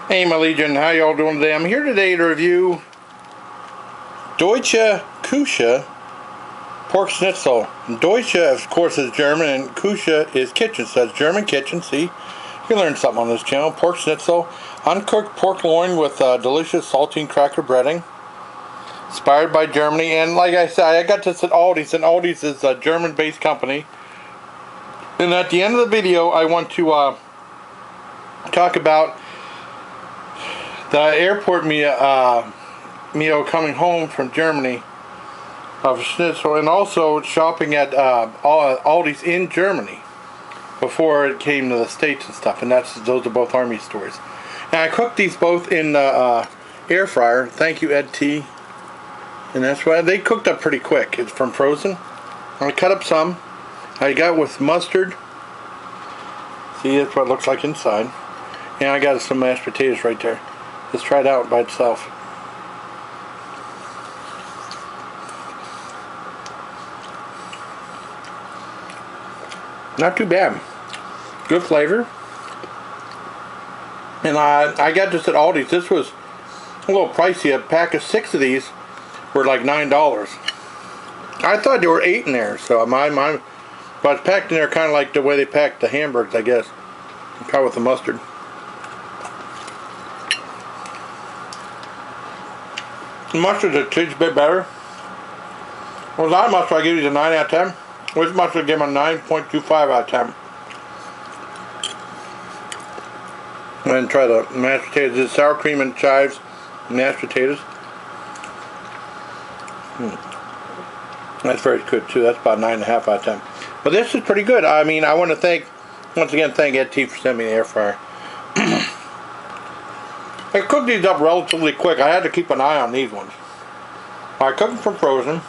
Hey my Legion, how y'all doing today? I'm here today to review Deutsche Kuche pork schnitzel. Deutsche, of course, is German, and Kuche is kitchen, so it's German kitchen. See, you can learn something on this channel. Pork schnitzel, uncooked pork loin with delicious saltine cracker breading, inspired by Germany. And like I said, I got this at Aldi's, and Aldi's is a German-based company. And at the end of the video, I want to talk about the airport meal coming home from Germany of schnitzel, and also shopping at Aldi's in Germany before it came to the States and stuff. And those are both Army stories. And I cooked these both in the air fryer. Thank you, Ed T. And that's why they cooked up pretty quick. It's from frozen. I cut up some. I got with mustard. See, that's what it looks like inside. And I got some mashed potatoes right there. Let's try it out by itself. Not too bad. Good flavor. And I got this at Aldi's. This was a little pricey. A pack of 6 of these were like $9. I thought there were 8 in there. So but it's packed in there kind of like the way they packed the hamburgers, I guess. Kind of with the mustard. The mustard is a bit better. Well, that mustard I give you a 9 out of 10. This mustard I give them a 9.25 out of 10. And then try the mashed potatoes. This is sour cream and chives mashed potatoes. That's very good too. That's about 9.5 out of 10. But this is pretty good. I mean, I want to once again thank Ed T for sending me the air fryer. I cooked these up relatively quick. I had to keep an eye on these ones. I cooked them from frozen.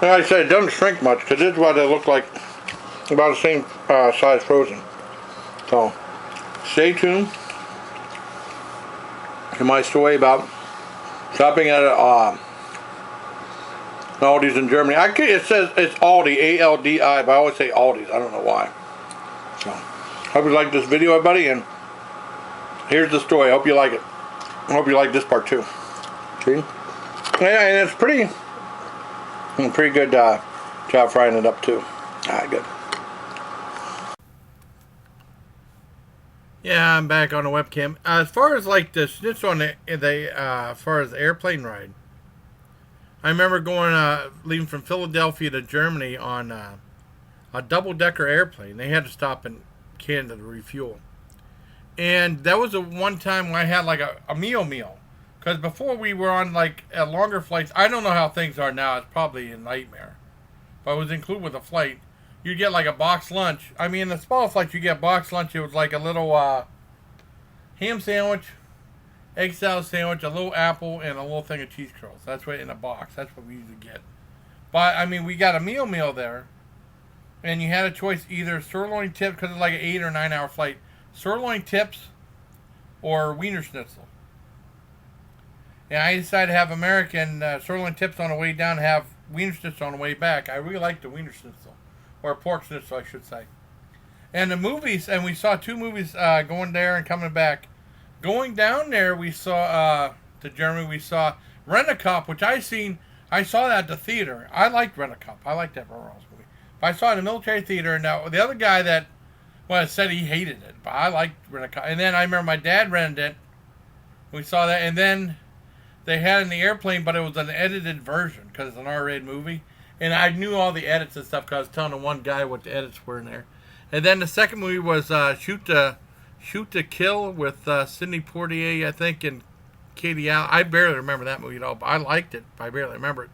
And like I said, it doesn't shrink much because this is what they look like, about the same size frozen. So, stay tuned to my story about shopping at Aldi's in Germany. It says it's Aldi, A-L-D-I, but I always say Aldi's. I don't know why. So, hope you like this video, everybody, and here's the story. I hope you like it. I hope you like this part too. See? Yeah, and it's pretty good job frying it up too. Alright, good. Yeah, I'm back on the webcam. As far as like the schnitzel on as far as the airplane ride, I remember leaving from Philadelphia to Germany on a double-decker airplane. They had to stop in Canada to refuel. And that was the one time I had like a meal. Because before we were on like longer flights, I don't know how things are now. It's probably a nightmare. But it was included with a flight. You get like a box lunch. I mean, the small flights you get box lunch. It was like a little ham sandwich, egg salad sandwich, a little apple, and a little thing of cheese curls. That's what in a box. That's what we usually get. But I mean, we got a meal there, and you had a choice either sirloin tips because it's like an 8 or 9 hour flight. Sirloin tips or Wiener Schnitzel. And I decided to have American sirloin tips on the way down and have Wiener Schnitzel on the way back. I really like the Wiener Schnitzel. Or pork schnitzel, I should say. And the movies, and we saw 2 movies going there and coming back. Going down there, we saw, to Germany, we saw Rent-A-Cop, which I saw that at the theater. I liked Rent-A-Cop. I liked that Burroughs movie. But I saw it in the military theater, and now the other guy said he hated it, but I liked Rent-A-Cop. And then I remember my dad rented it. We saw that, and then they had it in the airplane, but it was an edited version because it's an R-rated movie. And I knew all the edits and stuff because I was telling the one guy what the edits were in there. And then the second movie was Shoot to Kill with Sidney Poitier, I think, and Katie Allen. I barely remember that movie at all, but I liked it. I barely remember it.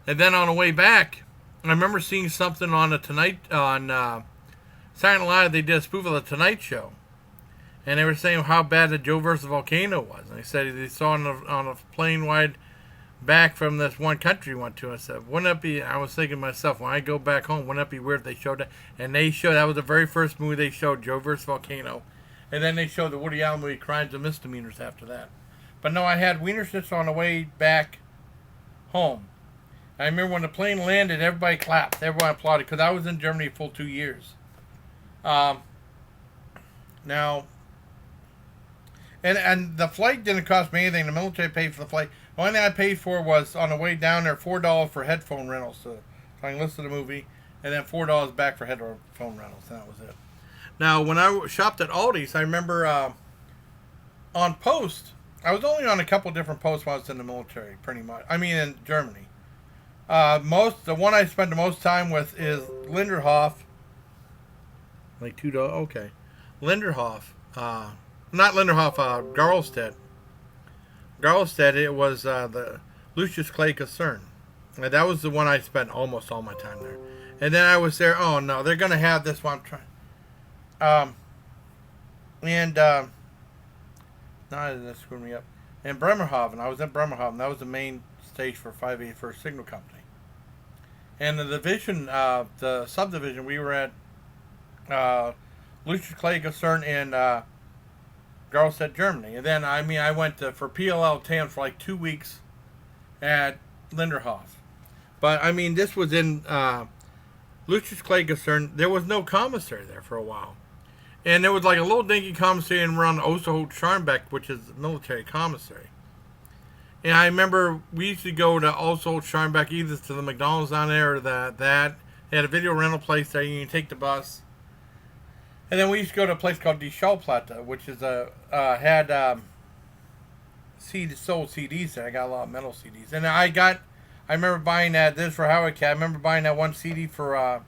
And then on the way back, I remember seeing something on Saturday Night Live. They did a spoof of the Tonight Show, and they were saying how bad the Joe versus Volcano was. And they said they saw on a plane ride back from this one country we went to. I said, wouldn't that be? I was thinking to myself, when I go back home, wouldn't that be weird if they showed that? And that was the very first movie they showed, Joe versus Volcano, and then they showed the Woody Allen movie Crimes and Misdemeanors after that. But no, I had Wiener Schnitzel on the way back home. I remember when the plane landed, everybody clapped, everyone applauded, because I was in Germany a full 2 years. Now, And the flight didn't cost me anything. The military paid for the flight. The only thing I paid for was on the way down there $4 for headphone rentals, so I can listen to the movie, and then $4 back for headphone rentals, and that was it. Now, when I shopped at Aldi's, I remember on post, I was only on a couple different posts while I was in the military, pretty much. I mean, in Germany. The one I spent the most time with is Linderhof. Like $2. Okay, Linderhof. Not Linderhof. Garlstedt. Garlstedt. It was the Lucius Clay Concern. And that was the one I spent almost all my time there. And then I was there. Oh no, they're gonna have this one. No, that screwed me up. And Bremerhaven. I was in Bremerhaven. That was the main stage for 581st Signal Company. And the division, the subdivision, we were at Lucius Clay Concern in Garlstedt, Germany. And then, I went for PLL TAM for like 2 weeks at Linderhof. But, this was in Lucius Clay Concern. There was no commissary there for a while. And there was like a little dinky commissary around Osterholt Scharnbeck, which is the military commissary. And I remember we used to go to Osterholt Scharnbeck, either to the McDonald's down there or that. They had a video rental place there. You can take the bus. And then we used to go to a place called Die Schallplatte, which is had sold CDs there. I got a lot of metal CDs. And I remember buying that. This is for Howard Cat. I remember buying that one CD for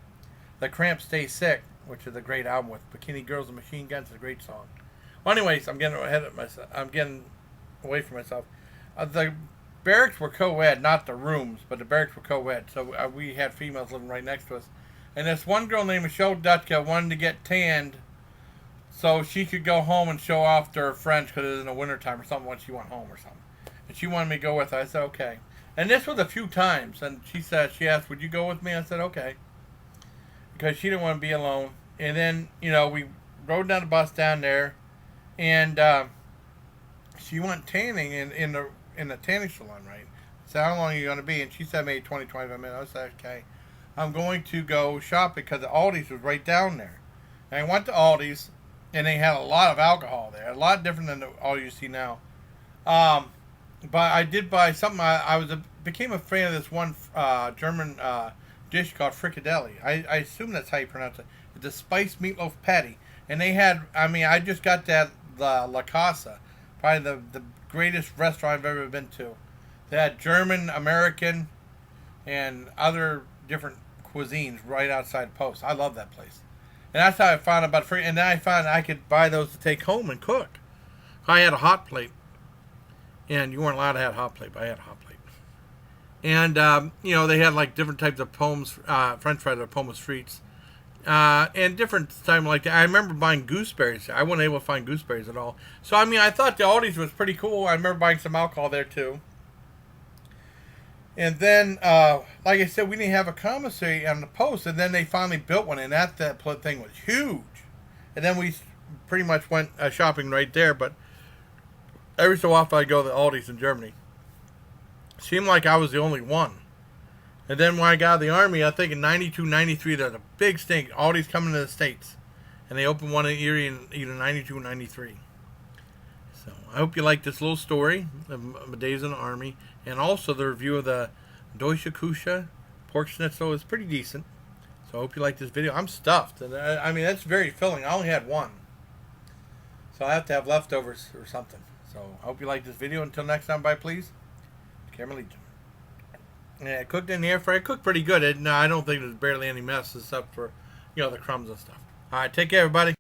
The Cramps Stay Sick, which is a great album with Bikini Girls and Machine Guns. It's a great song. Well, anyways, I'm getting ahead of myself. I'm getting away from myself. The barracks were co-ed, not the rooms, but the barracks were co-ed. So we had females living right next to us. And this one girl named Michelle Dutka wanted to get tanned so she could go home and show off to her friends because it was in the wintertime or something when she went home or something. And she wanted me to go with her. I said, okay. And this was a few times. And she asked, would you go with me? I said, okay. Because she didn't want to be alone. And then, we rode down the bus down there. And she went tanning in the tanning salon, right? I said, how long are you going to be? And she said maybe 20, 25 minutes. I said, okay. I'm going to go shopping because the Aldi's was right down there. And I went to Aldi's, and they had a lot of alcohol there. A lot different than all you see now. But I did buy something. I became a fan of this one German dish called frikadelli. I assume that's how you pronounce it. It's a spiced meatloaf patty. And they had, I just got that, the La Casa. Probably the greatest restaurant I've ever been to. They had German, American, and other different cuisines right outside Post. I love that place. And that's how I found about free. And then I found I could buy those to take home and cook. I had a hot plate. And you weren't allowed to have a hot plate, but I had a hot plate. And, they had like different types of French fries or pommes frites. And different time like that. I remember buying gooseberries. I wasn't able to find gooseberries at all. So, I thought the Aldi's was pretty cool. I remember buying some alcohol there, too. And then, like I said, we didn't have a commissary on the Post. And then they finally built one. And that thing was huge. And then we pretty much went shopping right there. But every so often I'd go to the Aldi's in Germany. Seemed like I was the only one. And then when I got out of the Army, I think in 92, 93, there's a big stink. Aldi's coming to the States. And they opened one in Erie in either 92 or 93. So I hope you like this little story of my days in the Army. And also the review of the Deutsche Kuche pork schnitzel is pretty decent. So I hope you like this video. I'm stuffed. And that's very filling. I only had one. So I have to have leftovers or something. So I hope you like this video. Until next time, bye please. Camera Legion. Yeah, it cooked in the air fryer. It cooked pretty good. I don't think there's barely any mess except for, the crumbs and stuff. All right, take care, everybody.